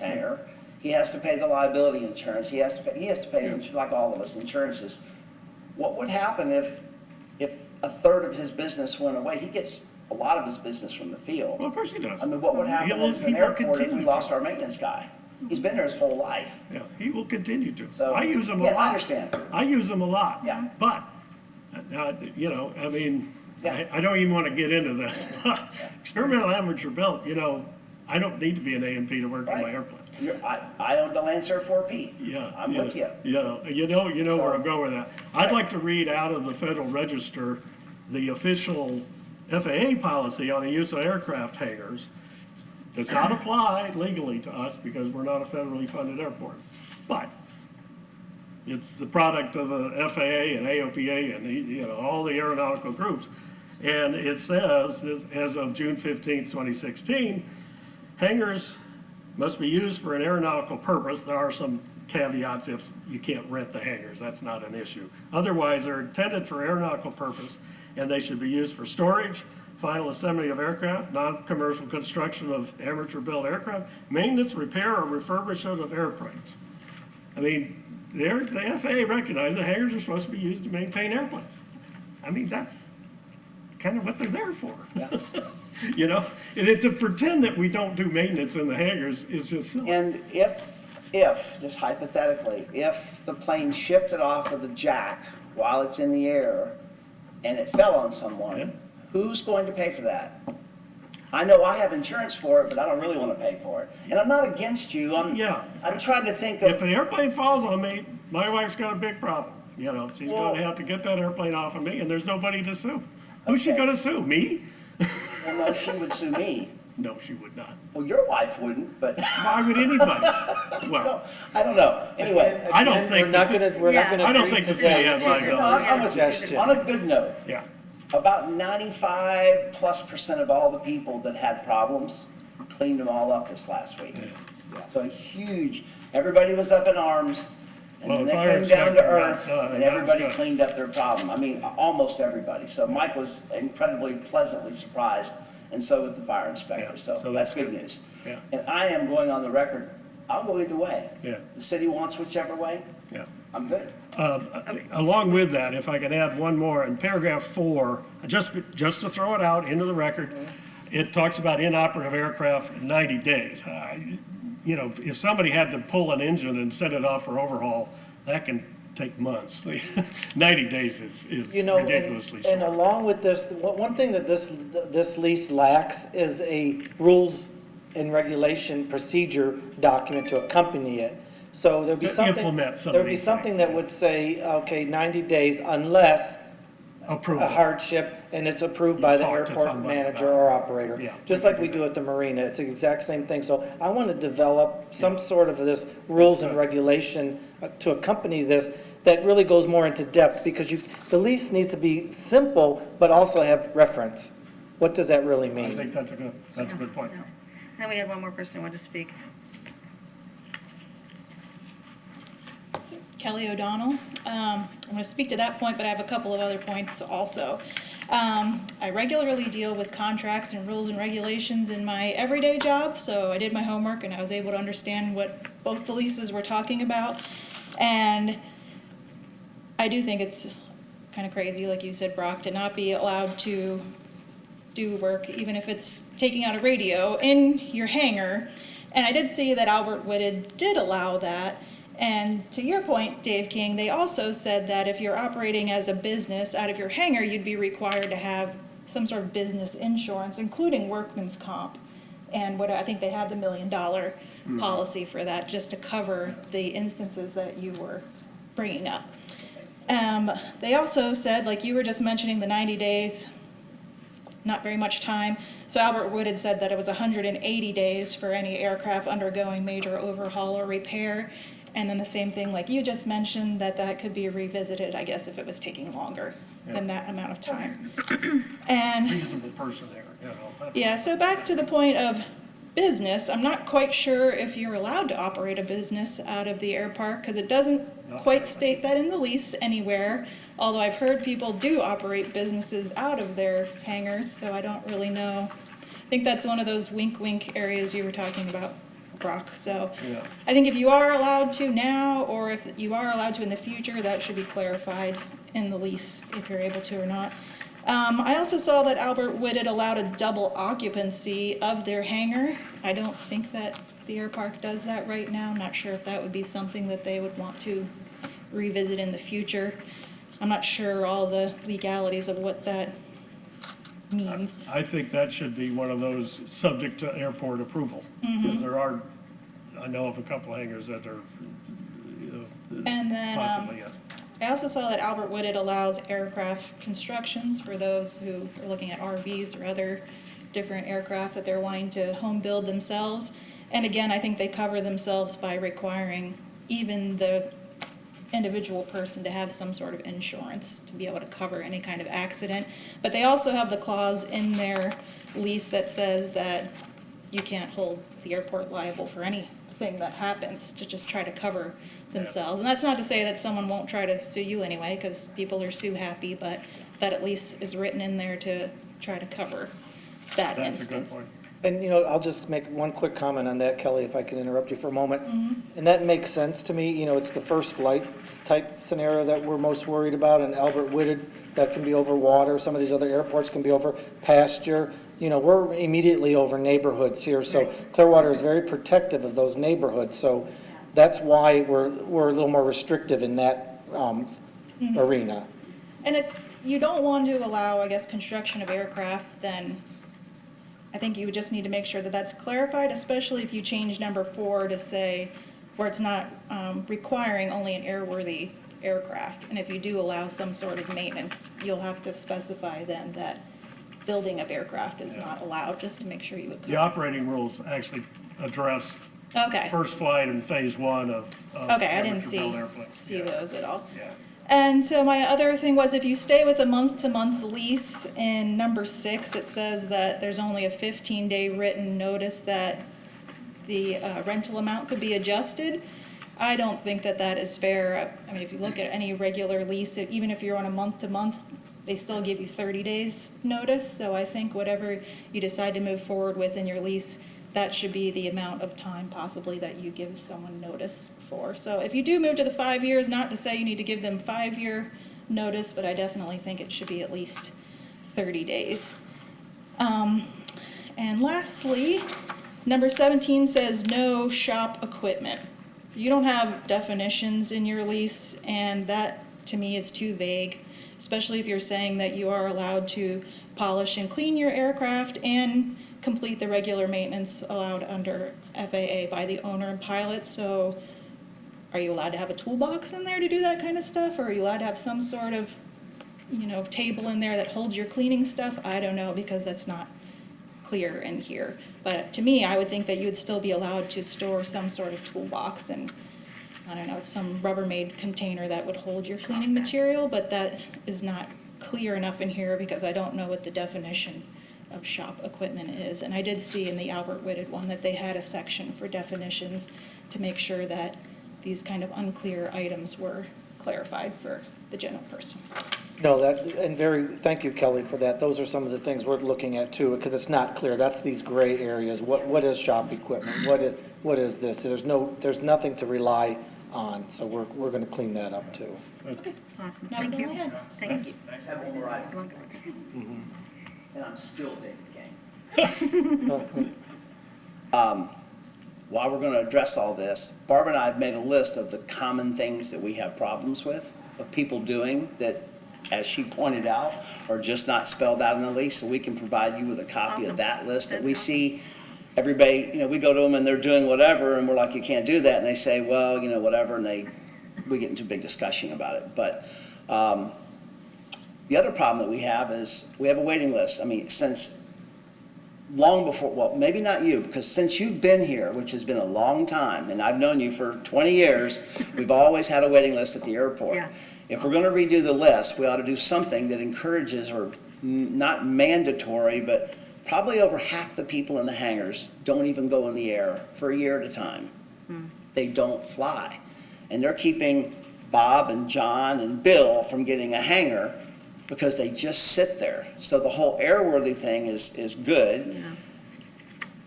hangar, he has to pay the liability insurance, he has to pay, like all of us, insurances. What would happen if a third of his business went away? He gets a lot of his business from the field. Well, of course he does. I mean, what would happen He will- as an he will airport if we continue lost to. our maintenance guy? He's been there his whole life. Yeah, he will continue to. So, I use them a yeah, lot. I understand. I use them a lot. Yeah. But, you know, I mean, Yeah. I don't even want to get into this, but experimental amateur built, you know, I don't need to be an A&P to work on my Right. airplane. I owned a Lancer 4P. Yeah. I'm with you. You know where I'm going with that. I'd like to read out of the Federal Register the official FAA policy on the use of aircraft hangars. Does not apply legally to us because we're not a federally funded airport. But it's the product of the FAA and AOPA and, you know, all the aeronautical groups. And it says, as of June 15th, 2016, hangars must be used for an aeronautical purpose. There are some caveats if you can't rent the hangars. That's not an issue. Otherwise, they're intended for aeronautical purpose, and they should be used for storage, final assembly of aircraft, non-commercial construction of amateur-built aircraft, maintenance, repair, or refurbishment of airplanes. I mean, the FAA recognizes the hangars are supposed to be used to maintain airplanes. I mean, that's kind of what they're there for. Yeah. You know, and to pretend that we don't do maintenance in the hangars is just silly. And if, just hypothetically, if the plane shifted off of the jack while it's in the air and it fell on someone, Yeah. who's going to pay for that? I know I have insurance for it, but I don't really want to pay for it. And I'm not against you. I'm trying to think If of, an airplane falls on me, my wife's got a big problem. You know, she's Well- going to have to get that airplane off of me, and there's nobody to sue. Who's she Okay. going to sue? Me? well, no, she would sue me. No, she would not. Well, your wife wouldn't, but Why would anybody? Well, I don't know. Anyway, I don't Again, think We're not this- gonna, we're not gonna I don't agree think to the city that. has liability. I'm with you. Suggestion. On a good note, Yeah. about 95+% of all the people that had problems cleaned them all up this last week. So huge, everybody was up in arms, and Well, then the they fire came down to inspector got, earth, that and was everybody good. cleaned up their problem. I mean, almost everybody. So Mike was incredibly pleasantly surprised, and so was the fire Yeah, inspector. so So that's that's good news. Yeah. And I am going on the record, I'll go either way. Yeah. The city wants whichever way, Yeah. I'm good. Along with that, if I could add one more, in paragraph 4, just to throw it out into the record, it talks about inoperative aircraft in 90 days. You know, if somebody had to pull an engine and send it off for overhaul, that can take months. 90 days is You know, ridiculously and short. along with this, one thing that this lease lacks is a rules and regulation procedure document to accompany it. So there'd be To something. implement some of There'd be these something things, that yeah. would say, okay, 90 days unless Approval. a hardship and it's approved by the talk to airport somebody manager about it. or operator. Yeah, Just we like can we do do that. at the marina, it's the exact same thing. So I want to develop some sort of this rules and regulation to accompany this that really goes more into depth, because the lease needs to be simple, but also have reference. What does that really I mean? think that's a good point. Then we had one more person who wanted to speak. Kelly O'Donnell. I'm going to speak to that point, but I have a couple of other points also. I regularly deal with contracts and rules and regulations in my everyday job, so I did my homework and I was able to understand what both the leases were talking about. And I do think it's kind of crazy, like you said, Brock, to not be allowed to do work, even if it's taking out a radio in your hangar. And I did see that Albert Whitted did allow that. And to your point, Dave King, they also said that if you're operating as a business out of your hangar, you'd be required to have some sort of business insurance, including workman's comp. And what I think they had the $1 million policy for that, just to cover the instances that you were bringing up. They also said, like you were just mentioning, the 90 days, not very much time. So Albert Wood had said that it was 180 days for any aircraft undergoing major overhaul or repair. And then the same thing, like you just mentioned, that could be revisited, I guess, if it was taking longer than that amount of time. And Reasonable person there, you know. That's- yeah, so back to the point of business, I'm not quite sure if you're allowed to operate a business out of the Airpark, because it doesn't quite state that in the lease anywhere, although I've heard people do operate businesses out of their hangars, so I don't really know. I think that's one of those wink-wink areas you were talking about. Brock. So Yeah. I think if you are allowed to now, or if you are allowed to in the future, that should be clarified in the lease, if you're able to or not. I also saw that Albert Whitted allowed a double occupancy of their hangar. I don't think that the Airpark does that right now. I'm not sure if that would be something that they would want to revisit in the future. I'm not sure all the legalities of what that means. I think that should be one of those subject to airport approval. Because there are, I know of a couple hangars that are, And then, possibly, yeah. I also saw that Albert Whitted allows aircraft constructions for those who are looking at RVs or other different aircraft that they're wanting to home build themselves. And again, I think they cover themselves by requiring even the individual person to have some sort of insurance to be able to cover any kind of accident. But they also have the clause in their lease that says that you can't hold the airport liable for anything that happens, to just try to cover themselves. And that's not to say that someone won't try to sue you anyway, because people are sue happy, but that at least is written in there to try to cover that That's a good instance. point. And, I'll just make one quick comment on that, Kelly, if I can interrupt you for a moment. And that makes sense to me. It's the first flight type scenario that we're most worried about, and Albert Whitted, that can be over water. Some of these other airports can be over pasture. We're immediately over neighborhoods here, so Clearwater is very protective of those neighborhoods. So that's why we're a little more restrictive in that arena. And if you don't want to allow, I guess, construction of aircraft, then I think you would just need to make sure that that's clarified, especially if you change number 4 to say where it's not requiring only an airworthy aircraft. And if you do allow some sort of maintenance, you'll have to specify then that building of aircraft is not allowed, just to make sure you would The cover. operating rules actually address Okay, first flight and phase 1 of okay, I didn't amateur-built airplanes. see Yeah. those at all. Yeah. And so my other thing was, if you stay with a month-to-month lease, in number 6, it says that there's only a 15-day written notice that the rental amount could be adjusted. I don't think that that is fair. I mean, if you look at any regular lease, even if you're on a month-to-month, they still give you 30 days notice. So I think whatever you decide to move forward with in your lease, that should be the amount of time possibly that you give someone notice for. So if you do move to the 5 years, not to say you need to give them 5-year notice, but I definitely think it should be at least 30 days. And lastly, number 17 says no shop equipment. You don't have definitions in your lease, and that to me is too vague, especially if you're saying that you are allowed to polish and clean your aircraft and complete the regular maintenance allowed under FAA by the owner and pilot. So are you allowed to have a toolbox in there to do that kind of stuff? Or are you allowed to have some sort of, table in there that holds your cleaning stuff? I don't know, because that's not clear in here. But to me, I would think that you would still be allowed to store some sort of toolbox and, I don't know, some Rubbermaid container that would hold your cleaning material, but that is not clear enough in here because I don't know what the definition of shop equipment is. And I did see in the Albert Whitted one that they had a section for definitions to make sure that these kind of unclear items were clarified for the general person. No, thank you, Kelly, for that. Those are some of the things we're looking at too, because it's not clear. That's these gray areas. What is shop equipment? What is this? There's nothing to rely on, so we're going to clean that up too. Awesome, That was thank all I you. had. Thank you. I just have one more item, Welcome. and I'm still David King. While we're going to address all this, Barb and I have made a list of the common things that we have problems with, of people doing that, as she pointed out, are just not spelled out in the lease, so we can provide you with a copy Awesome. of that list that we That's see. Everybody, we go to them and they're doing whatever, and we're like, you can't do that, and they say, well, whatever, and we get into a big discussion about it. But the other problem that we have is we have a waiting list. I mean, since long before, well, maybe not you, because since you've been here, which has been a long time, and I've known you for 20 years, we've always had a waiting list at the airport. Yeah. If we're going to redo the list, we ought to do something that encourages, or not mandatory, but probably over half the people in the hangars don't even go in the air for a year at a time. They don't fly. And they're keeping Bob and John and Bill from getting a hangar because they just sit there. So the whole airworthy thing is good. Yeah.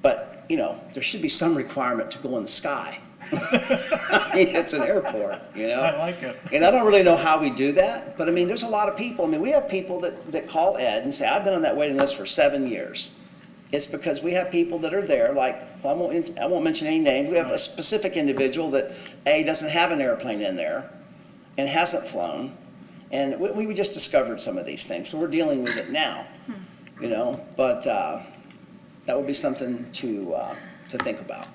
But there should be some requirement to go in the sky. I mean, it's an airport, I like it. And I don't really know how we do that, but I mean, there's a lot of people. I mean, we have people that call Ed and say, I've been on that waiting list for 7 years. It's because we have people that are there, like, I won't mention any names. We have a specific individual that, doesn't have an airplane in there and hasn't flown. And we just discovered some of these things, so we're dealing with it now, but that would be something to think about.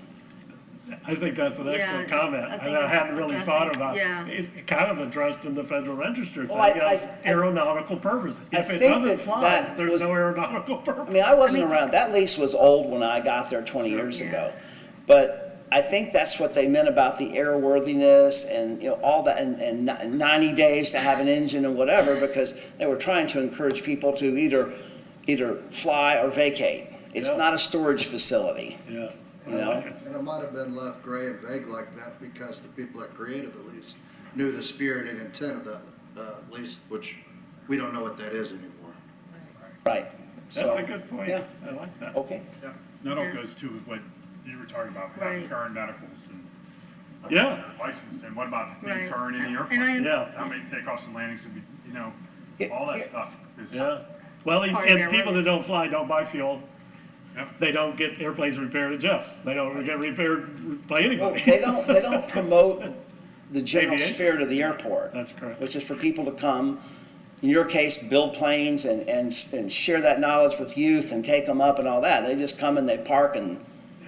I think that's an excellent comment. I think And I hadn't really thought addressing- about yeah. it. Kind of addressed in the Federal Register thing, Well, I aeronautical purposes. If it think doesn't that fly, that there's was- no aeronautical I purpose. mean, I wasn't around, that lease was old when I got there 20 years Yeah. ago. But I think that's what they meant about the airworthiness and, all that, and 90 days to have an engine and whatever, because they were trying to encourage people to either fly or vacate. It's Yeah. not a storage facility. Yeah. You know? I like it. And it might have been left gray and vague like that because the people that created the lease knew the spirit and intent of that lease, which we don't know what that is anymore. Right. That's So, a good point. yeah. I like that. Okay. Yeah, that all Yes. goes to what you were talking about, having Right. current medicals and. Yeah. License, and what about being Right. current in the And airport? Yeah. How many takeoffs and landings, and Yeah, all that yeah. stuff is. Yeah. Well, It's part of and their people that rules. don't fly don't buy fuel. Yep. They don't get airplanes repaired at Jeff's. They don't get repaired by Well, anybody. they don't promote the general Aviation. spirit of the airport. That's correct. Which is for people to come, in your case, build planes and share that knowledge with youth and take them up and all that. They just come and they park and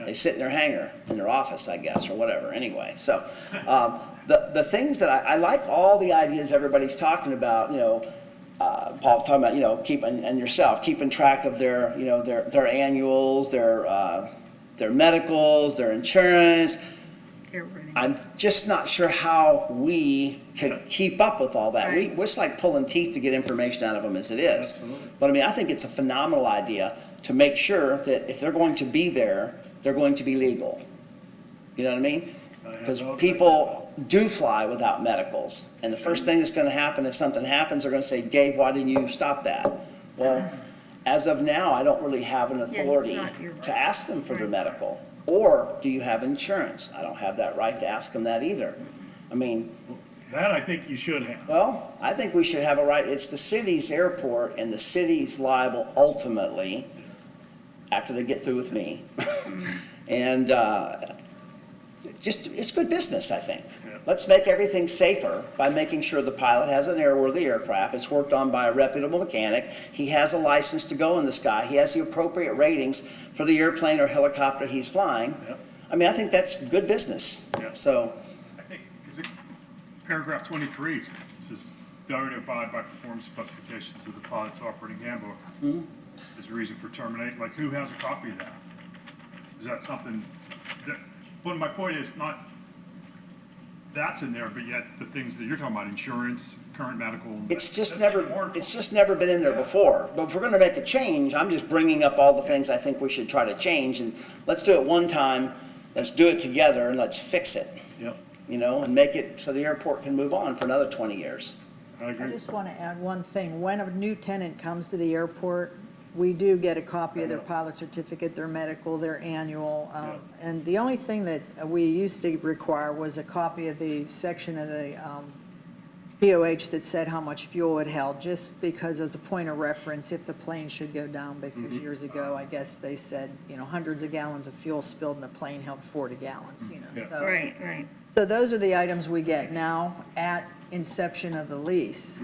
they sit in their hangar, in their office, I guess, or whatever, anyway. So, the things that I like all the ideas everybody's talking about, Paul's talking about, and yourself, keeping track of their, their annuals, their medicals, their insurance. Airworthiness. I'm just not sure how we can keep up with all that. Right. It's like pulling teeth to get information out of them as it is. Absolutely. But I mean, I think it's a phenomenal idea to make sure that if they're going to be there, they're going to be legal. You know what I mean? I have Because no people do fly without medicals. And the first thing that's gonna happen if something happens, they're gonna say, Dave, why didn't you stop that? Well, as of now, I don't really have an it's authority not your- to ask them for their Right. medical. Or do you have insurance? I don't have that right to ask them that either. I mean, That I think you should have. well, I think we should have a right, it's the city's airport and the city's liable ultimately, after they get through with me. And it's good business, I think. Yeah. Let's make everything safer by making sure the pilot has an airworthy aircraft, it's worked on by a reputable mechanic, he has a license to go in the sky, he has the appropriate ratings for the airplane or helicopter he's flying. Yep. I mean, I think that's good business. Yep. So, I think, because paragraph 23, it says, failure to abide by performance specifications of the pilot's operating handbook is a reason for terminate. Like, who has a copy of that? Is that something that, but my point is not, that's in there, but yet the things that you're talking about, insurance, current medical. it's just that's more never, important. it's just never been in there before. But if we're gonna make a change, I'm just bringing up all the things I think we should try to change. And let's do it one time, let's do it together, and let's fix it, Yep, and make it so the airport can move on for another 20 years. I I agree. just want to add one thing. When a new tenant comes to the airport, we do get a copy of their pilot certificate, their medical, their annual. And the only thing that we used to require was a copy of the section of the POH that said how much fuel it held, just because as a point of reference, if the plane should go down, because years ago, I guess they said, hundreds of gallons of fuel spilled and the plane held 40 gallons, Yeah. so. Right. So those are the items we get now at inception of the lease.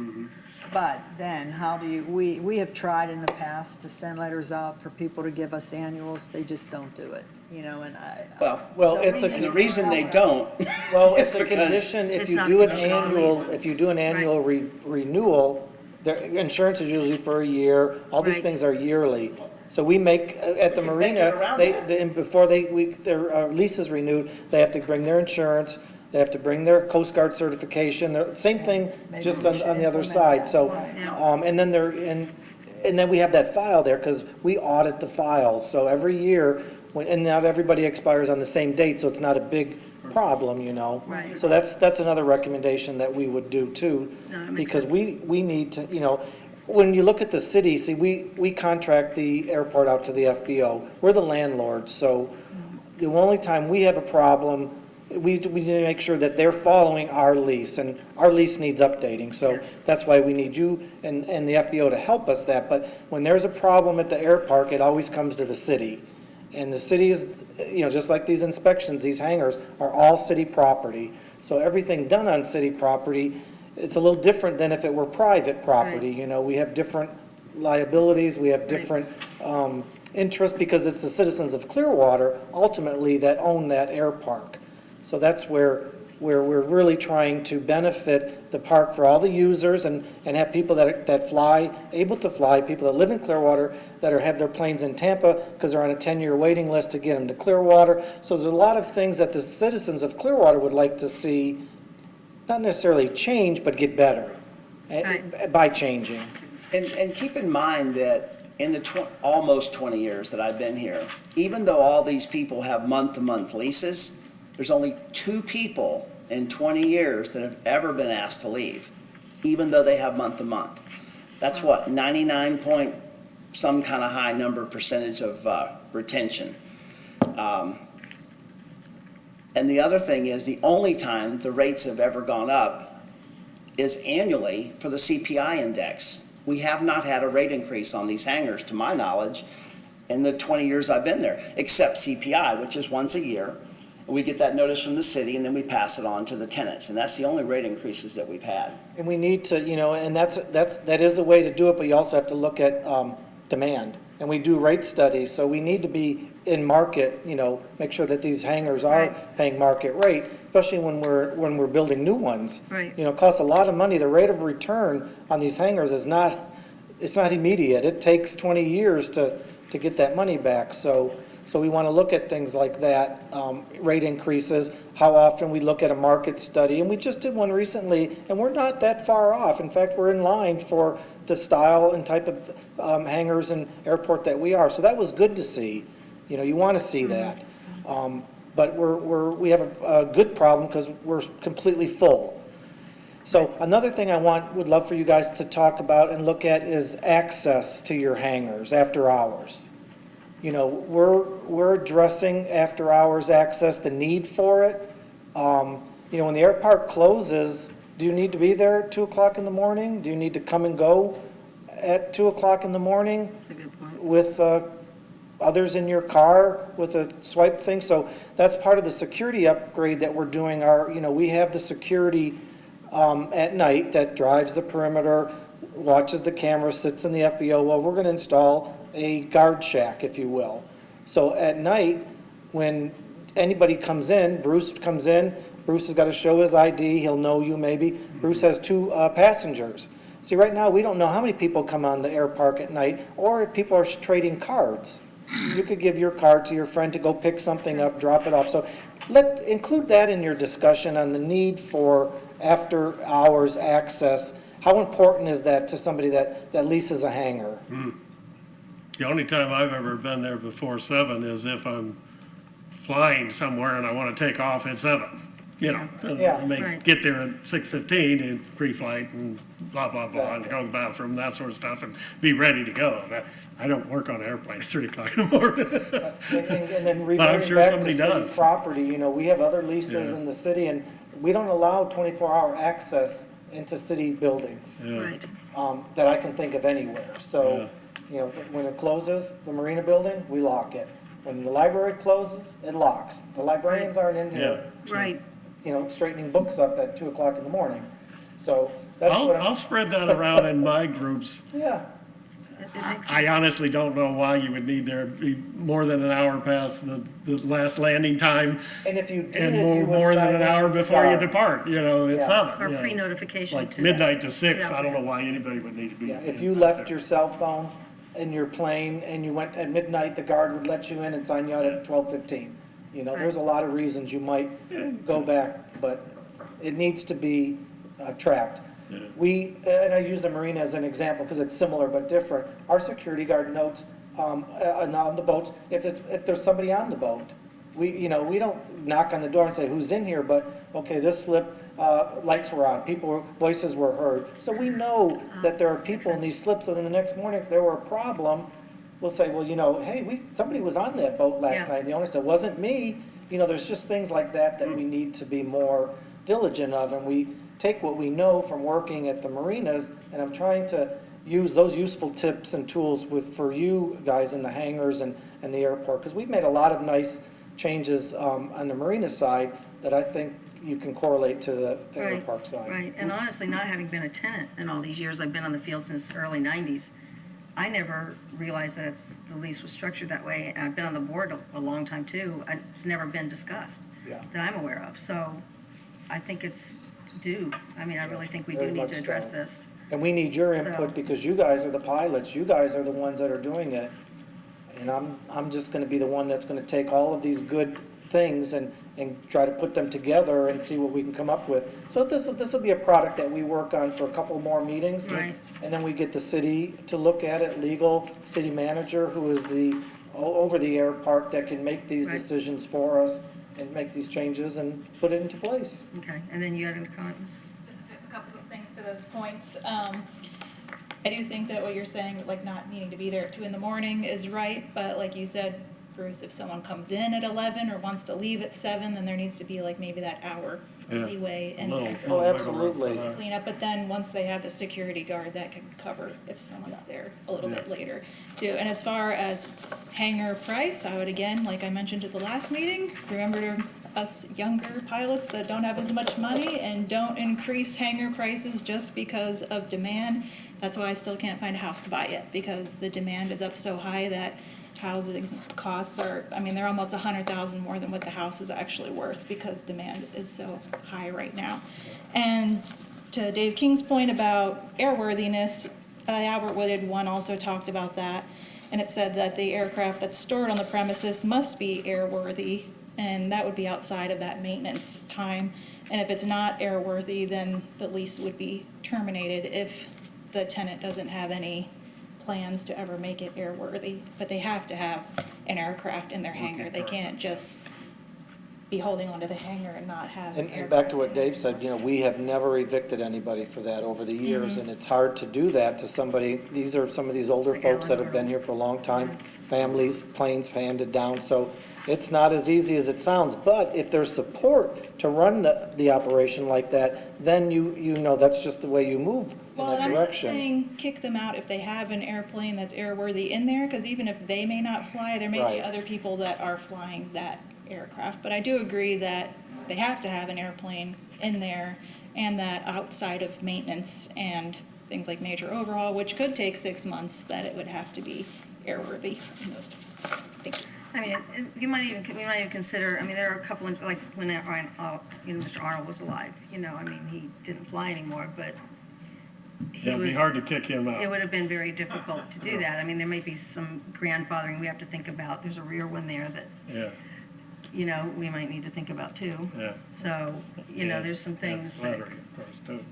But then how do you, we have tried in the past to send letters out for people to give us annuals, they just don't do it, and I. Well, So it's we a- and need the to reason they help. don't Well, is it's a because condition, if It's you not do an conditional on annual, lease. if you do an annual renewal, their insurance is usually for a year, all these Right. things are yearly. So we make, at the We can make it marina, around they, that. and before their lease is renewed, they have to bring their insurance, they have to bring their Coast Guard certification, same thing, Maybe just we on should the other implement side, that. so, Yeah. and then and then we have that file there, because we audit the files, so every year, and not everybody expires on the same date, so it's not a big problem, Right. So that's another recommendation that we would do too. No, that makes Because sense. we need to, when you look at the city, see, we contract the airport out to the FBO. We're the landlord, so the only time we have a problem, we need to make sure that they're following our lease, and our lease needs updating. So Yes. that's why we need you and the FBO to help us that. But when there's a problem at the Airpark, it always comes to the city. And the city is, just like these inspections, these hangars are all city property. So everything done on city property, it's a little different than if it were private property. We have different liabilities, we have different interests, because it's the citizens of Clearwater ultimately that own that Airpark. So that's where we're really trying to benefit the park for all the users and have people that fly, able to fly, people that live in Clearwater that have their planes in Tampa because they're on a 10-year waiting list to get them to Clearwater. So there's a lot of things that the citizens of Clearwater would like to see, not necessarily change, but get better by changing. And keep in mind that in the almost 20 years that I've been here, even though all these people have month-to-month leases, there's only 2 people in 20 years that have ever been asked to leave, even though they have month-to-month. That's what, 99 point some kind of high number percentage of retention. And the other thing is, the only time the rates have ever gone up is annually for the CPI index. We have not had a rate increase on these hangars, to my knowledge, in the 20 years I've been there, except CPI, which is once a year. We get that notice from the city, and then we pass it on to the tenants, and that's the only rate increases that we've had. And we need to, and that is a way to do it, but you also have to look at demand. And we do rate studies, so we need to be in market, make sure that these hangars are paying market rate, especially when we're building new ones. Right. It costs a lot of money. The rate of return on these hangars it's not immediate. It takes 20 years to get that money back. So we want to look at things like that, rate increases, how often we look at a market study. And we just did one recently, and we're not that far off. In fact, we're in line for the style and type of hangars and airport that we are. So that was good to see. You want to see that. But we have a good problem because we're completely full. So another thing would love for you guys to talk about and look at is access to your hangars after hours. We're addressing after hours access, the need for it. When the Airpark closes, do you need to be there at 2 o'clock in the morning? Do you need to come and go at 2 o'clock in the morning That's a good point. with others in your car with a swipe thing? So that's part of the security upgrade that we're doing. We have the security at night that drives the perimeter, watches the camera, sits in the FBO. Well, we're going to install a guard shack, if you will. So at night, when anybody comes in, Bruce comes in, Bruce has got to show his ID, he'll know you maybe. Bruce has 2 passengers. See, right now, we don't know how many people come on the Airpark at night, or if people are trading cards. You could give your card to your friend to go pick something up, drop it off. So include that in your discussion on the need for after-hours access. How important is that to somebody that leases a hangar? The only time I've ever been there before 7 is if I'm flying somewhere and I want to take off at 7. Yeah. I may Right. get there at 6:15 in pre-flight and blah, blah, blah, and go to the bathroom, that sort of stuff, and be ready to go. I don't work on an airplane at 3 o'clock in the morning. And then But I'm reverting sure back to somebody city does. property, we have other leases Yeah. in the city, and we don't allow 24-hour access into city buildings Yeah. Right. that I can think of anywhere. So, when it closes, the Marina building, we lock it. When the library closes, it locks. The librarians aren't in here, Right. straightening books up at 2 o'clock in the morning. So that's what I'll spread that around in my groups. yeah. It makes I sense. honestly don't know why you would need there to be more than an hour past the last landing time And if you did, and you would more than sign an in hour with the before you guard. depart, at Yeah. 7. Or you know. pre-notification Like to. midnight to 6, Yeah. I don't know why anybody would need to be. Yeah, if you left your cell phone in your plane and you went at midnight, the guard would let you in and sign you out at 12:15. There's a lot of reasons you might go back, but it needs to be tracked. And I use the Marina as an example because it's similar but different. Our security guard notes on the boats, if there's somebody on the boat. We don't knock on the door and say, who's in here, but, okay, this slip, lights were on, voices were heard. So we know that there are people in these slips, so then the next morning, if there were a problem, we'll say, well, hey, somebody was on that boat last Yeah. night, and the owner said, wasn't me. There's just things like that we need to be more diligent of, and we take what we know from working at the marinas, and I'm trying to use those useful tips and tools for you guys in the hangars and the airport, because we've made a lot of nice changes on the marina side that I think you can correlate to the Right, airpark side. Right, and honestly, not having been a tenant in all these years, I've been on the field since the early 90s, I never realized that the lease was structured that way. And I've been on the board a long time too. It's never been discussed Yeah. that I'm aware of. So I think it's due. I mean, I really think we do very need much to address so. this. And we need your So- input because you guys are the pilots, you guys are the ones that are doing it. And I'm just gonna be the one that's gonna take all of these good things and try to put them together and see what we can come up with. So this will be a product that we work on for a couple more meetings. Right. And then we get the city to look at it, legal, city manager, who is over the Airpark that can make these Right. decisions for us and make these changes and put it into place. Okay, and then you had any comments? Just a couple of things to those points. I do think that what you're saying, like not needing to be there at 2 a.m. is right, but like you said, Bruce, if someone comes in at 11 or wants to leave at 7, then there needs to be like maybe that hour Yeah. leeway in Little- there. Oh, little wiggle room for absolutely. that. Clean up, but then once they have the security guard, that can cover if someone's there a little bit later too. And as far as hangar price, I would again, like I mentioned at the last meeting, remember us younger pilots that don't have as much money and don't increase hangar prices just because of demand. That's why I still can't find a house to buy yet, because the demand is up so high that housing costs are, I mean, they're almost 100,000 more than what the house is actually worth because demand is so high right now. And to Dave King's point about airworthiness, Albert Wooded one also talked about that, and it said that the aircraft that's stored on the premises must be airworthy, and that would be outside of that maintenance time. And if it's not airworthy, then the lease would be terminated if the tenant doesn't have any plans to ever make it airworthy. But they have to have an aircraft in their hangar. They can't just be holding onto the hangar and not have an And back to what aircraft. Dave said, we have never evicted anybody for that over the years, and it's hard to do that to somebody. These are some of these older Like folks that Alan have been here for a long time, families, planes handed down, so it's not as easy as it sounds. But if there's support to run the operation like that, then you know that's just the way you move in Well, that and I'm not direction. saying kick them out if they have an airplane that's airworthy in there, because even if they may not fly, there may be Right. other people that are flying that aircraft. But I do agree that they have to have an airplane in there, and that outside of maintenance and things like major overhaul, which could take 6 months, that it would have to be airworthy in those times. Thank you. I mean, we might even consider, I mean, there are a couple, like, when, Mr. Arnold was alive, I mean, he didn't fly anymore, but he Yeah, it'd be was, hard to kick him out. it would have been very difficult to do that. I mean, there might be some grandfathering we have to think about. There's a rear one there that, Yeah, we might need to think about too. yeah. So, Yeah. there's some things that, Battery, of course, too.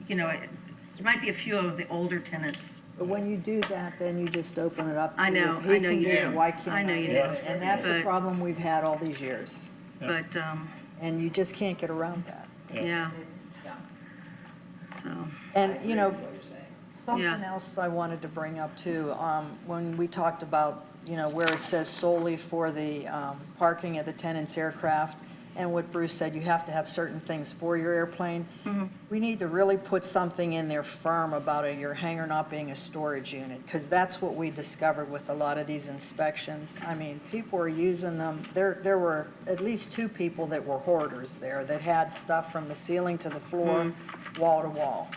there might be a few of the older tenants. But when you do that, then you just open it up to. I know, if he I know can you do it, do. why can't I know you do do. it? And that's the But- problem we've had all these years, Yeah. But, and you just can't get around that. yeah. So, And, something Yeah. else I wanted to bring up too, when we talked about, where it says solely for the parking of the tenant's aircraft, and what Bruce said, you have to have certain things for your airplane. We need to really put something in there firm about your hangar not being a storage unit, because that's what we discovered with a lot of these inspections. I mean, people were using them, there were at least 2 people that were hoarders there, that had stuff from the ceiling to the floor, wall to wall.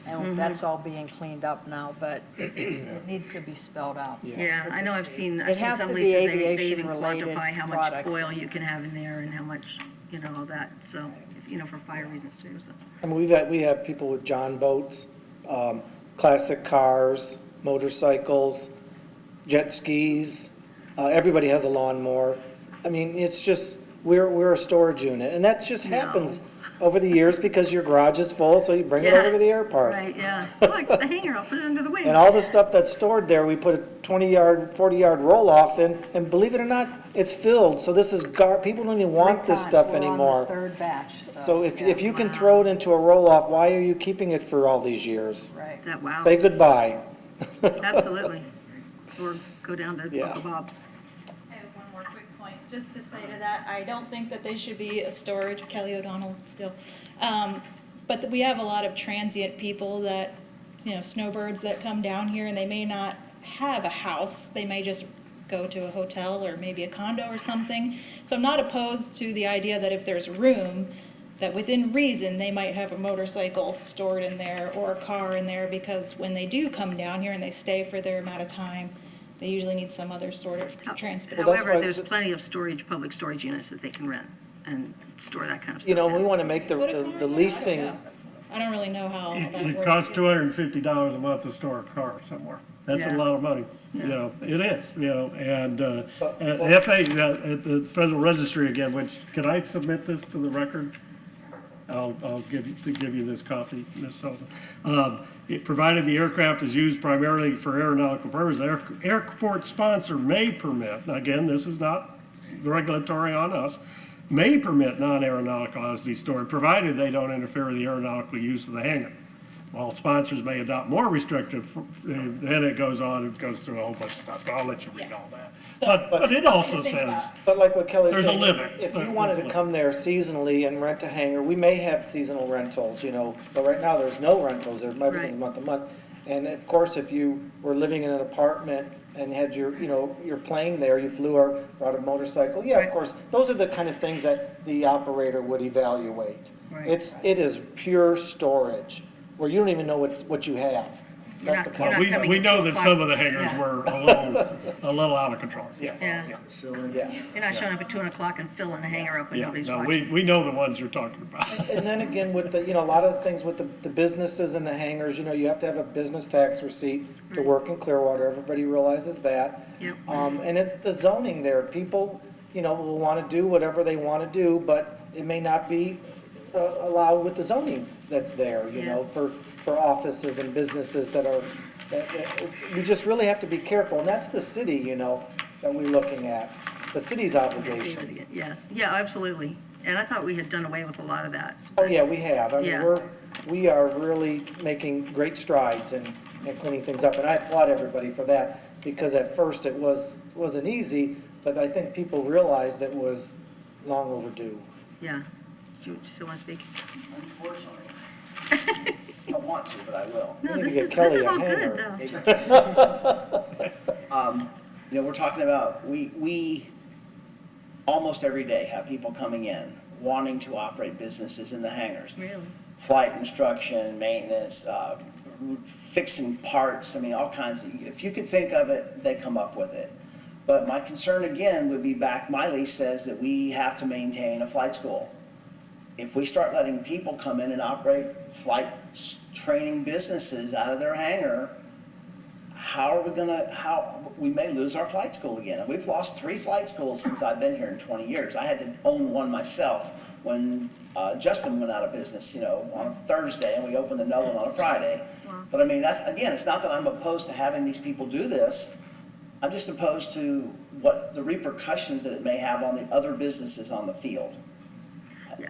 And that's all being cleaned up now, but it needs to be spelled out. yeah, I know I've seen It has some to be leases, they even aviation-related quantify how much products. oil you can have in there and how much, all that, so, for fire reasons too, so. I mean, we have people with John boats, classic cars, motorcycles, jet skis, everybody has a lawnmower. I mean, it's just, we're a storage unit, and that just happens over the years because your garage is full, so you bring it over to the Airpark. Right, yeah. Oh, I got the hanger, I'll put it under the wing. And all the stuff that's stored there, we put a 20-yard, 40-yard roll-off in, and believe it or not, it's filled, so this is people don't even want this stuff anymore. We're on the 3rd batch, So if you can Wow. throw it into a roll-off, why are you keeping it for all these years? Right. That, wow, Say goodbye. absolutely. or go down to Yeah. Uncle Bob's. I have one more quick point, just to say to that, I don't think that they should be a storage, Kelly O'Donnell still. But we have a lot of transient people that, snowbirds that come down here and they may not have a house. They may just go to a hotel or maybe a condo or something. So I'm not opposed to the idea that if there's room, that within reason, they might have a motorcycle stored in there or a car in there, because when they do come down here and they stay for their amount of time, they usually need some other sort of transport. Well, that's However, why- there's plenty of storage, public storage units that they can rent and store that kind of stuff. You know, we in. want to make the leasing, I don't really know how that It works. costs $250 a month to store a car somewhere. That's a Yeah. lot of money, it is, and at the at the Federal Registry again, which, can I submit this to the record? I'll give you this copy, Ms. Sullivan. Provided the aircraft is used primarily for aeronautical purposes, airport sponsor may permit, and again, this is not regulatory on us, may permit non-aeronautical items to be stored, provided they don't interfere with the aeronautical use of the hangar. While sponsors may adopt more restrictive, then it goes on, it goes through a whole bunch of stuff, but I'll let you read all that. But it also says, but like what Kelly There's said. a limit. If you wanted to come there seasonally and rent a hangar, we may have seasonal rentals, but right now there's no rentals, there's everything's month to month. And of course, if you were living in an apartment and had your plane there, you flew or rode a motorcycle, yeah, of course, those are the kind of things that the operator would evaluate. Right. It is pure storage, where you don't even know what you have. You're That's not- the you're point. not coming we at know 2 that o'clock. some of the hangars Yeah. were a little out of control. Yes. Yeah. Silly. Yes. You're not showing up at 2 o'clock and filling the hangar up and Yeah, nobody's no, watching. we know the ones you're talking about. And then again, with the, a lot of the things with the businesses and the hangars, you have to have a business tax receipt to work in Clearwater. Everybody realizes that. Yep. And it's the zoning there. People, will want to do whatever they want to do, but it may not be allowed with the zoning that's there, Yeah. for offices and businesses that are, we just really have to be careful. And that's the city, that we're looking at, the city's obligations. Yes, yeah, absolutely. And I thought we had done away with a lot of that. Oh, yeah, we have. I mean, Yeah. we are really making great strides in cleaning things up, and I applaud everybody for that, because at first it wasn't easy, but I think people realized it was long overdue. Yeah. Do you still want to speak? Unfortunately. I want to, but I will. No, need to this get is Kelly a all good, hanger. though. We're talking about, we almost every day have people coming in wanting to operate businesses in the hangars. Really? Flight instruction, maintenance, fixing parts, all kinds of, if you could think of it, they come up with it. But my concern again would be my lease says that we have to maintain a flight school. If we start letting people come in and operate flight training businesses out of their hangar, we may lose our flight school again. And we've lost 3 flight schools since I've been here in 20 years. I had to own one myself when Justin went out of business, on a Thursday, and we opened another one on a Friday. Wow. But that's, again, it's not that I'm opposed to having these people do this. I'm just opposed to what the repercussions that it may have on the other businesses on the field.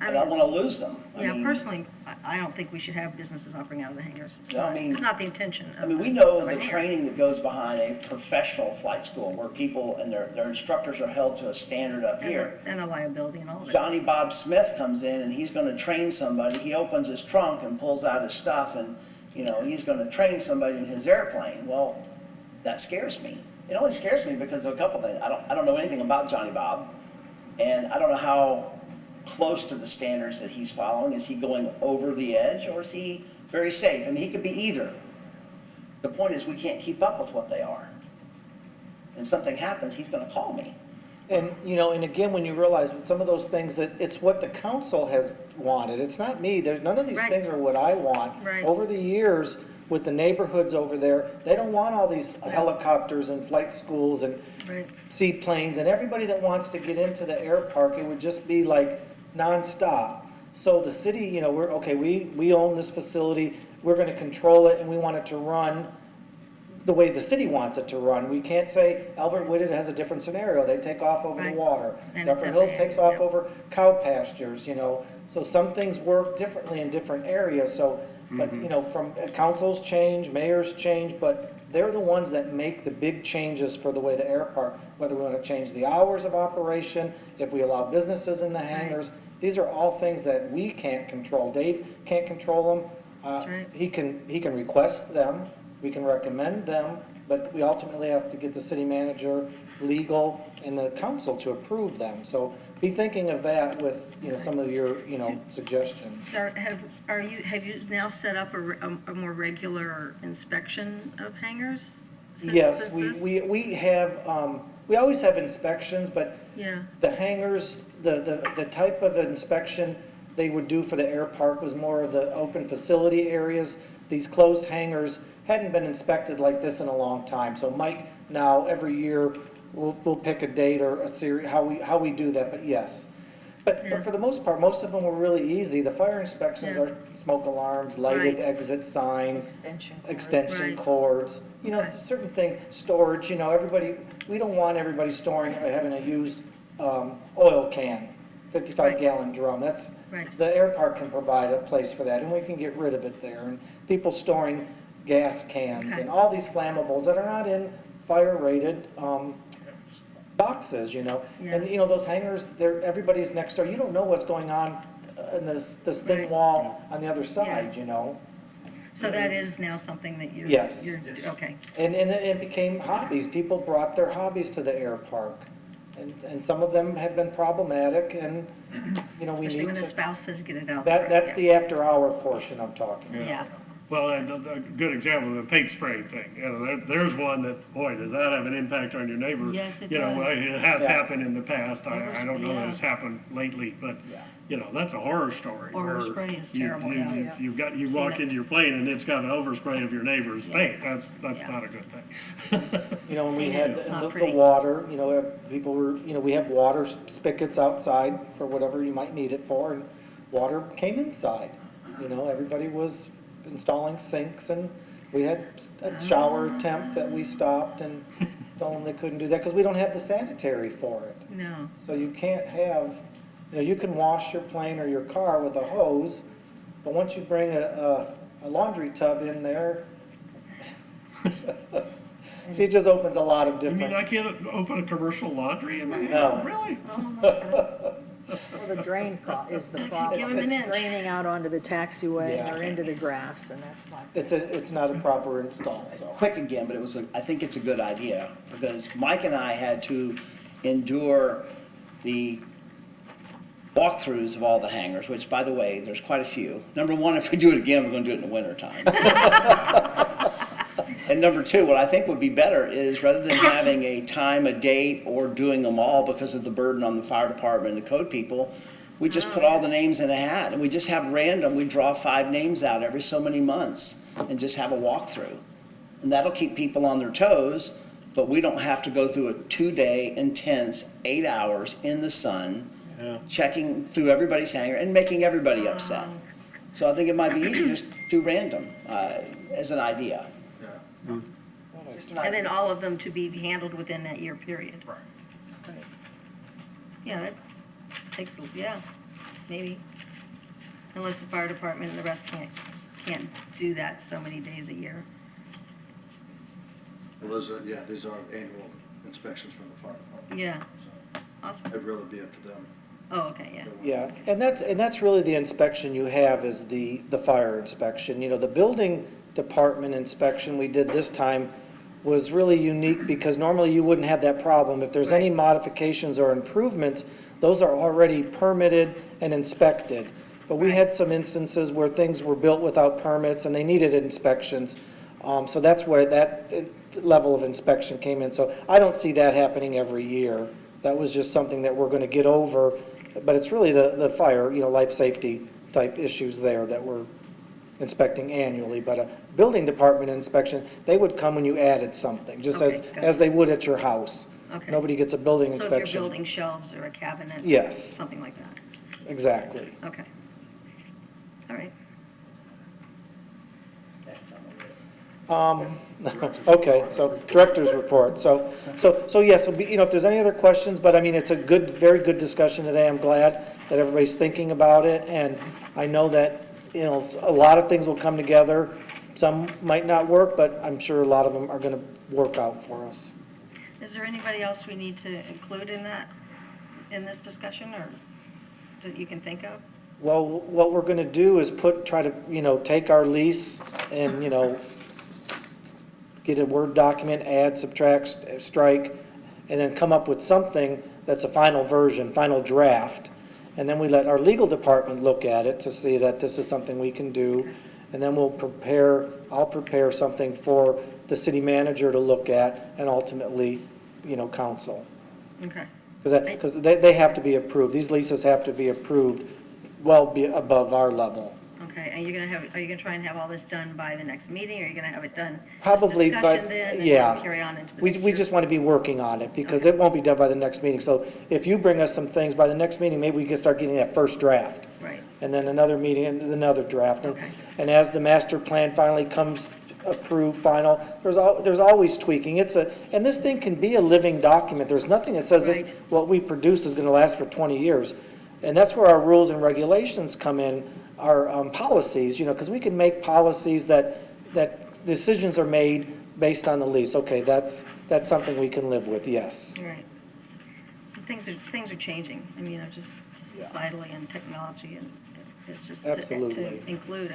I don't want to lose them. Yeah, personally, I don't think we should have businesses operating out of the hangars. No, It's not the intention. we know the training that goes behind a professional flight school where people and their instructors are held to a standard up here. And the liability and all of it. Johnny Bob Smith comes in and he's going to train somebody. He opens his trunk and pulls out his stuff and, he's going to train somebody in his airplane. Well, that scares me. It only scares me because of a couple things. I don't know anything about Johnny Bob, and I don't know how close to the standards that he's following. Is he going over the edge, or is he very safe? He could be either. The point is, we can't keep up with what they are. And if something happens, he's going to call me. And, and again, when you realize with some of those things that it's what the council has wanted, it's not me, none of these Right. things are what I want. Right. Over the years, with the neighborhoods over there, they don't want all these helicopters and flight schools and Right. seaplanes, and everybody that wants to get into the Airpark, it would just be like nonstop. So the city, we own this facility, we're gonna control it, and we want it to run the way the city wants it to run. We can't say Albert Whitted has a different scenario, they take off over the Right. water. And it's Zephyr Hills FAA, takes off yep. over cow pastures, so some things work differently in different areas, so, but, from councils change, mayors change, but they're the ones that make the big changes for the way the Airpark, whether we want to change the hours of operation, if we allow businesses in the hangars. These are all things that we can't control. Dave can't control them. That's right. He can request them, we can recommend them, but we ultimately have to get the city manager, legal, and the council to approve them. So be thinking of that with, some of your, suggestions. Have you now set up a more regular inspection of hangars? Yes, we have, we always have inspections, but Yeah, the hangars, the type of inspection they would do for the Airpark was more of the open facility areas. These closed hangars hadn't been inspected like this in a long time. So Mike, now, every year, we'll pick a date or a series, how we do that, but yes. But for the most part, most of them were really easy. The fire inspections Yeah. are smoke alarms, lighted Right. exit signs, extension Right. cords, Okay. certain things, storage, everybody, we don't want everybody storing, having a used oil can, 55-gallon drum. That's, Right. the Airpark can provide a place for that, and we can get rid of it there. And people storing gas cans Okay. and all these flammables that are not in fire-rated boxes, Yeah. And, those hangars, everybody's next door. You don't know what's going on in this thin Right. wall on the other side, so that is now something that you're. Yes. Okay, And it became hobbies. People brought their hobbies to the Airpark. And some of them have been problematic, and, we especially need when the to. spouse says get it out. there. That's the after-hour portion I'm talking about. Yeah, Well, and a good example, the paint spray thing, there's one that, boy, does that have an impact on your neighbor? Yes, it You know, does. it has Yes. happened in the past, I don't know that Yeah. it's happened lately, but, Yeah. that's a horror story. where Overspray is you- terrible, you- yeah. You Seen walk it. into your plane and it's got an overspray of your neighbor's Yeah. paint, that's Yeah. not a good thing. When we Seen had it, it's not the pretty. water, people were, we have water spigots outside for whatever you might need it for, and water came inside. Everybody was installing sinks, and we had a shower attempt that we stopped and told them they couldn't do that, because we don't have the sanitary for it. no, So you can't have, you can wash your plane or your car with a hose, but once you bring a laundry tub in there, see, it just opens a lot of You mean different. I can't open a commercial laundry in my No. house? Really? Well, the drain is the Give problem. him an It's inch. draining out onto the taxiway Yeah. or into the grass, and that's not. It's not a proper install, so. Quick again, but I think it's a good idea, because Mike and I had to endure the walkthroughs of all the hangars, which, by the way, there's quite a few. Number one, if we do it again, we're gonna do it in the wintertime. And number two, what I think would be better is, rather than having a time, a date, or doing them all because of the burden on the fire department and the code people, we just put all the names in a hat, and we just have random, we draw 5 names out every so many months, and just have a walkthrough. And that'll keep people on their toes, but we don't have to go through a 2-day intense 8 hours in the sun, checking through everybody's hangar and making everybody upset. So I think it might be easier just do random, as an idea. Just an and then idea. all of them to be handled within that year period. Right. Yeah, that takes, maybe, unless the fire department and the rest can't do that so many days a year. Well, these are the annual inspections from the fire department. Yeah, awesome. It'd really be up to them. Oh, okay, yeah. Yeah, and that's really the inspection you have, is the fire inspection. The building department inspection we did this time was really unique, because normally you wouldn't have that problem. If there's any modifications or improvements, those are already permitted and inspected. But we had some instances where things were built without permits and they needed inspections. So that's where that level of inspection came in. So I don't see that happening every year. That was just something that we're going to get over. But it's really the fire, life safety type issues there that we're inspecting annually. But a building department inspection, they would come when you added something, just Okay, got as it. they would at your house. Okay. Nobody gets a building So if inspection. you're building shelves or a cabinet? Yes. Something like that, Exactly. okay. All right. Okay, so director's report. So yes, if there's any other questions, but I mean, it's a very good discussion today. I'm glad that everybody's thinking about it, and I know that, a lot of things will come together Some might not work, but I'm sure a lot of them are gonna work out for us. Is there anybody else we need to include in that, in this discussion, or that you can think of? Well, what we're gonna do is try to, take our lease and, get a Word document, add, subtract, strike, and then come up with something that's a final version, final draft. And then we let our legal department look at it to see that this is something we can do. And then I'll prepare something for the city manager to look at and ultimately, council. Okay. Because they have to be approved. These leases have to be approved above our level. Okay, and are you gonna try and have all this done by the next meeting, or are you gonna have it done? Probably, discussion but, then, and yeah. then carry on into the We next year? just want to be working on it, because it won't be done by the next meeting. So if you bring us some things by the next meeting, maybe we can start getting that first draft. Right, And then another meeting, and another draft. Okay. And as the master plan finally comes approved, final, there's always tweaking. And this thing can be a living document. There's nothing that says Right. what we produce is going to last for 20 years. And that's where our rules and regulations come in, our policies, because we can make policies that decisions are made based on the lease. Okay, that's something we can live with, yes. right. Things are changing, just societally and technology, and it's just to Absolutely. include,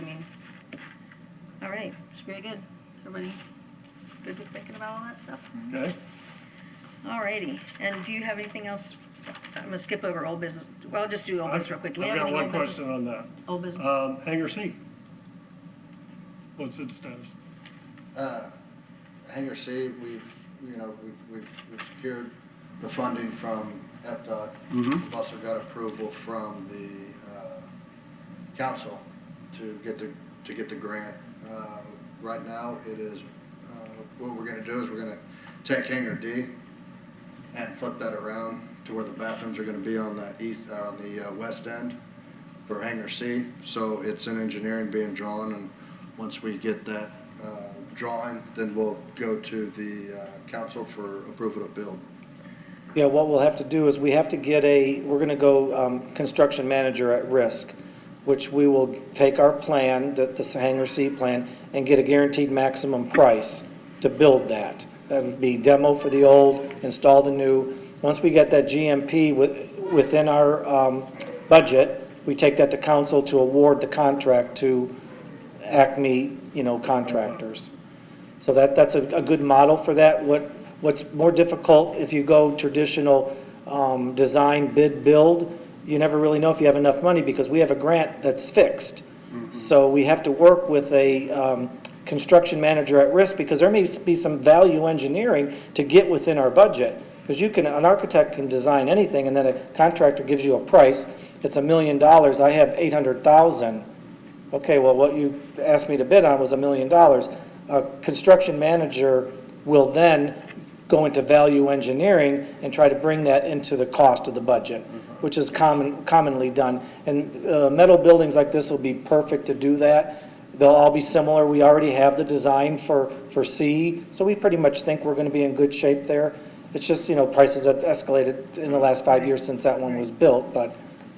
all right, it's very good. Everybody good with thinking about all that stuff? Okay? All righty, and do you have anything else? I'm gonna skip over old business, well, I'll just do old business real quick. Do we have I've any got old one business? question on that. Old business? Hangar C. What's its status? Hangar C, we've secured the funding from FDOT. We've also got approval from the council to get the grant. Right now, it is, what we're gonna do is we're gonna take Hangar D and flip that around to where the bathrooms are gonna be on the west end for Hangar C. So it's in engineering being drawn, and once we get that drawing, then we'll go to the council for approval to build. Yeah, what we'll have to do is we have to we're going to go construction manager at risk, which we will take our plan, the Hangar C plan, and get a guaranteed maximum price to build that. That'll be demo for the old, install the new. Once we get that GMP within our budget, we take that to council to award the contract to Acme, contractors. So that's a good model for that. What's more difficult, if you go traditional design, bid, build, you never really know if you have enough money, because we have a grant that's fixed. So we have to work with a construction manager at risk, because there may be some value engineering to get within our budget. Because an architect can design anything, and then a contractor gives you a price. It's $1 million, I have $800,000. Okay, well, what you asked me to bid on was $1 million. A construction manager will then go into value engineering and try to bring that into the cost of the budget, which is commonly done. And metal buildings like this will be perfect to do that. They'll all be similar. We already have the design for C, so we pretty much think we're going to be in good shape there. It's just, prices have escalated in the last 5 years since that one was built, but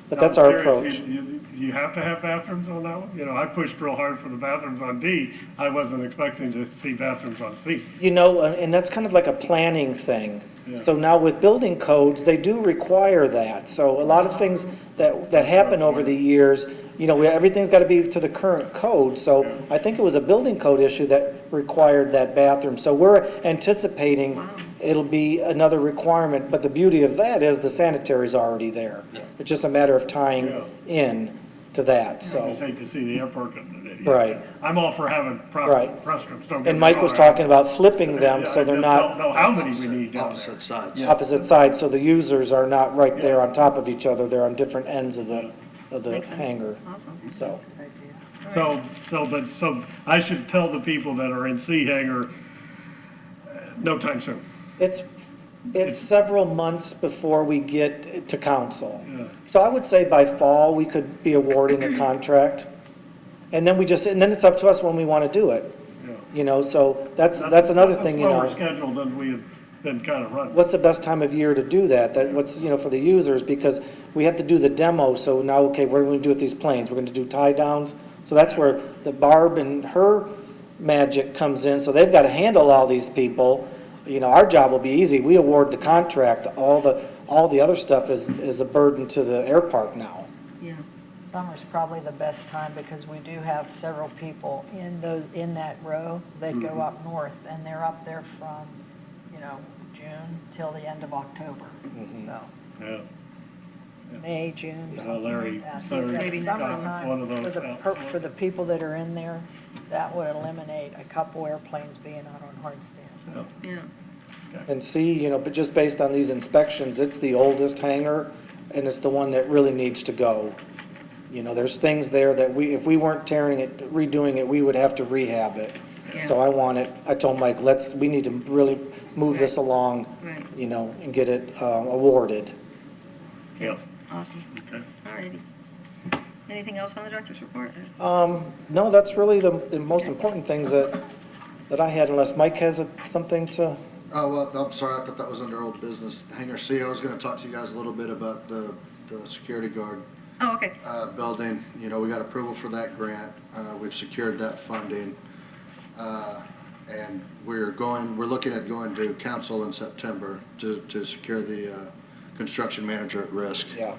that's our I'm curious, approach. You have to have bathrooms on that one? I pushed real hard for the bathrooms on D. I wasn't expecting to see bathrooms on C. And that's kind of like a planning thing. Yeah. So now with building codes, they do require that. So a lot of things that happen over the years, everything's got to be to the current code. So I think it was a building code issue that required that bathroom. So we're anticipating it'll be another requirement, but the beauty of that is the sanitary's already there. It's just a matter of tying in to that, so. I hate to see the Airpark. Right. I'm all for having proper Right. restrooms. Don't get And me Mike wrong. was talking about flipping them so they're I not just don't know how many we need down there. Opposite sides. opposite sides, so the users are not right there on top of each other, they're on different ends of the Makes sense. hangar, Awesome. so. So I should tell the people that are in C hangar, no time soon. It's several months before we get to council. Yeah. So I would say by fall, we could be awarding a contract. And then then it's up to us when we want to do it. Yeah. So that's another thing, That's a slower schedule than we have been kind of running. What's the best time of year to do that? What's, for the users, because we have to do the demo, so now, okay, what are we going to do with these planes? We're going to do tie downs. So that's where the Barb and her magic comes in, so they've got to handle all these people. You know, our job will be easy. We award the contract. All the other stuff is a burden to the Airpark now. Yeah. Summer's probably the best time because we do have several people in that row that go up north, and they're up there from, June till the end of October. So, Yeah. May, June, Yeah, something Larry- like that. So Larry that got summertime, one of those for the people that are in there, that would eliminate a couple airplanes being out on hard stands. Yeah. And see, but just based on these inspections, it's the oldest hangar, and it's the one that really needs to go. There's things there that if we weren't redoing it, we would have to rehab it. Yeah. So I told Mike, we need to really move this along, Right. and get it awarded. Yep. Awesome. Okay. All righty. Anything else on the director's report? No, that's really the most important things that I had, unless Mike has something to. Oh, well, I'm sorry, I thought that was under old business. Hangar C, I was gonna talk to you guys a little bit about the security guard Oh, okay. building. We got approval for that grant. We've secured that funding. And we're looking at going to council in September to secure the construction manager at risk. Yeah.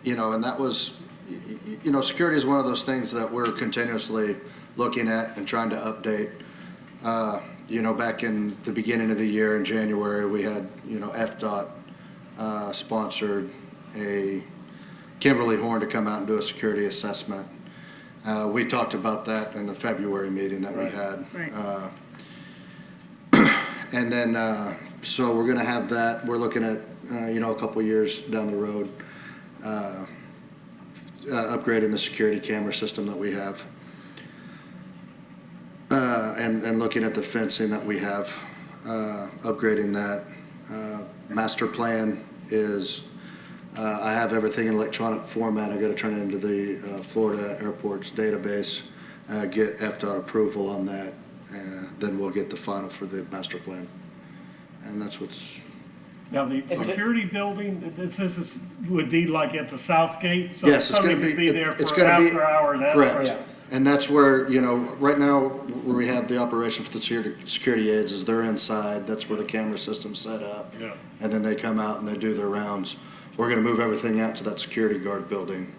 And that was, security is one of those things that we're continuously looking at and trying to update. Back in the beginning of the year in January, we had, FDOT sponsored a Kimberly Horn to come out and do a security assessment. We talked about that in the February meeting that we had. Right. And then, so we're gonna have that. We're looking at, a couple years down the road, upgrading the security camera system that we have. And looking at the fencing that we have, upgrading that. Master plan is, I have everything in electronic format. I gotta turn it into the Florida Airports database, get FDOT approval on that, then we'll get the final for the master plan. And that's what's, Now, the security building, this would be like at the south gate? So yes, it's gonna somebody be. could be there it's for gonna be- after hours. Correct. Yes. And that's where, right now, where we have the operation for the security aids is they're inside. That's where the camera system's set up. Yeah. And then they come out and they do their rounds. We're gonna move everything out to that security guard building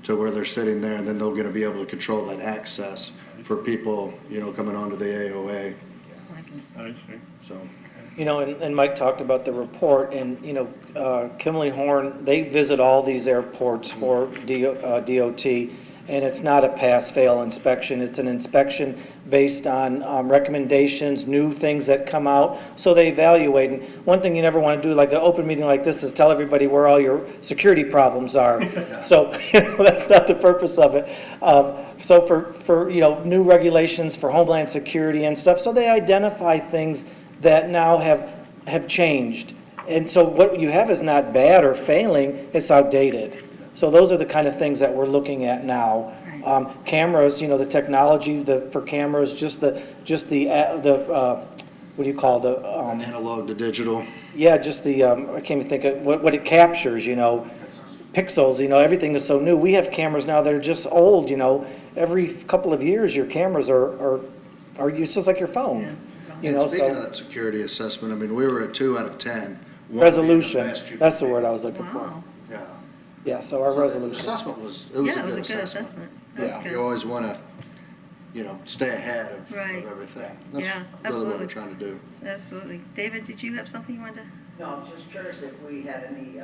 to where they're sitting there, and then they're gonna be able to control that access for people, coming onto the AOA, I see. so. And Mike talked about the report, and, Kimberly Horn, they visit all these airports for DOT, and it's not a pass-fail inspection. It's an inspection based on recommendations, new things that come out, so they evaluate. And one thing you never want to do, like an open meeting like this, is tell everybody where all your security problems are. So, that's not the purpose of it. So for new regulations for Homeland Security and stuff, so they identify things that now have changed. And so what you have is not bad or failing, it's outdated. So those are the kind of things that we're looking at now. Cameras, the technology for cameras, what do you call the? Analog to digital. Yeah, just I can't even think of what it captures, pixels, everything is so new. We have cameras now that are just old, every couple of years your cameras are just like your phone. And speaking of that security assessment, we were at 2 out of 10. One being the Resolution, best you that's the could word do. I was looking for. Wow. Yeah. Yeah, so our So the resolution. assessment was, Yeah, it was a good assessment. That's Yeah. You good. always want to, stay ahead of Right. everything. Yeah, That's really what absolutely. we're trying to do. Absolutely. David, did you have something you wanted to? No, I was just curious if we had any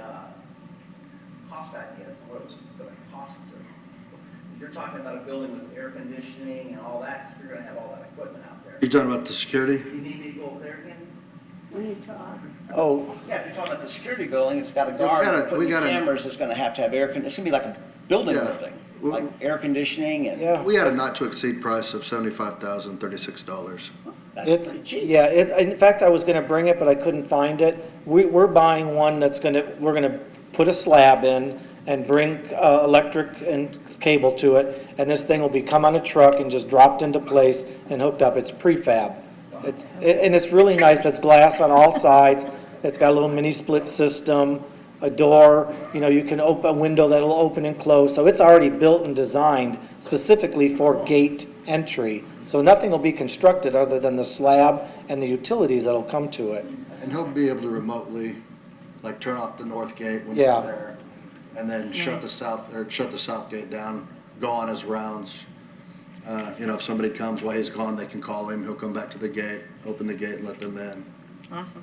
cost ideas on what it was going to cost to. If you're talking about a building with air conditioning and all that, you're going to have all that equipment out there. You talking about the security? You need me to go over there again? Oh, Yeah, if you're talking about the security building, it's got a we guard, gotta- putting we the gotta- cameras, it's going to have air conditioning. It's going to be like a building Yeah. building, Well- like air conditioning and. yeah. We had a not to exceed price of $75,036. That's It's, pretty cheap. yeah, in fact, I was gonna bring it, but I couldn't find it. We're buying one we're gonna put a slab in and bring electric and cable to it, and this thing will come on a truck and just dropped into place and hooked up. It's prefab. And it's really nice. It's glass on all sides. It's got a little mini split system, a door, you can open a window that'll open and close. So it's already built and designed specifically for gate entry. So nothing will be constructed other than the slab and the utilities that'll come to it. And he'll be able to remotely, like, turn off the north gate when Yeah. he's there, and then shut the south gate down, go on his rounds. You know, if somebody comes while he's gone, they can call him, he'll come back to the gate, open the gate and let them in. Awesome.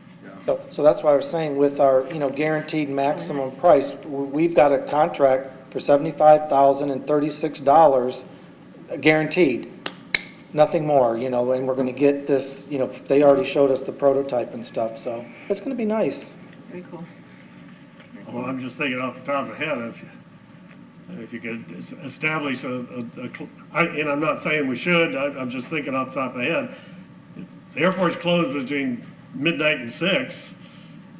So that's why I was saying with our, guaranteed maximum price, we've got a contract for $75,036 guaranteed. Nothing more, and we're gonna get this, they already showed us the prototype and stuff, so it's gonna be nice. Very cool. Well, I'm just thinking off the top of the head, if you could establish and I'm not saying we should, I'm just thinking off the top of the head, if the airport's closed between midnight and 6,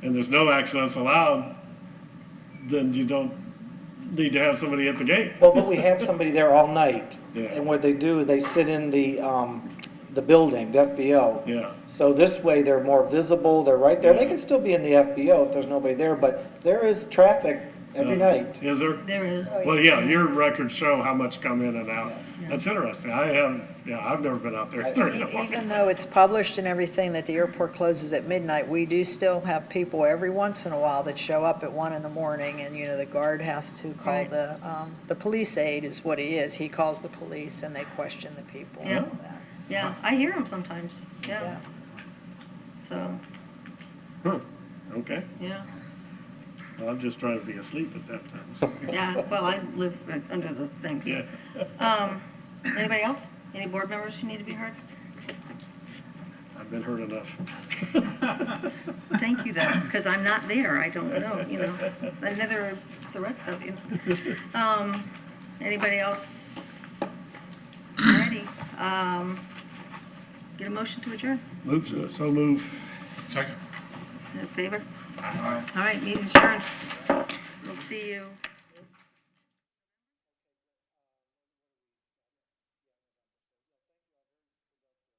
and there's no access allowed, then you don't need to have somebody at the gate. Well, but we have somebody there all night. Yeah. And what they do, they sit in the building, the FBO. Yeah. So this way, they're more visible, they're right there. They can still be in the FBO if there's nobody there, but there is traffic every night. Is there? There is. Well, yeah, your records show how much come in and out. That's interesting. I've never been out there at 3 in the morning. Even though it's published and everything that the airport closes at midnight, we do still have people every once in a while that show up at 1 in the morning, and, the guard has to call Right. the police aide is what he is. He calls the police and they question the people and Yeah. all that. Yeah, I hear them sometimes, yeah. Yeah. So, Okay. yeah, Well, I'm just trying to be asleep at that time. So. yeah, well, I live under the thing, so. Yeah. Anybody else? Any board members who need to be heard? I've been hurt enough. Thank you, though, because I'm not there, I don't know, and neither are the rest of you. Anybody else? Alrighty, get a motion to adjourn, So move. Second. in favor? Aye. All right, meeting adjourned. We'll see you.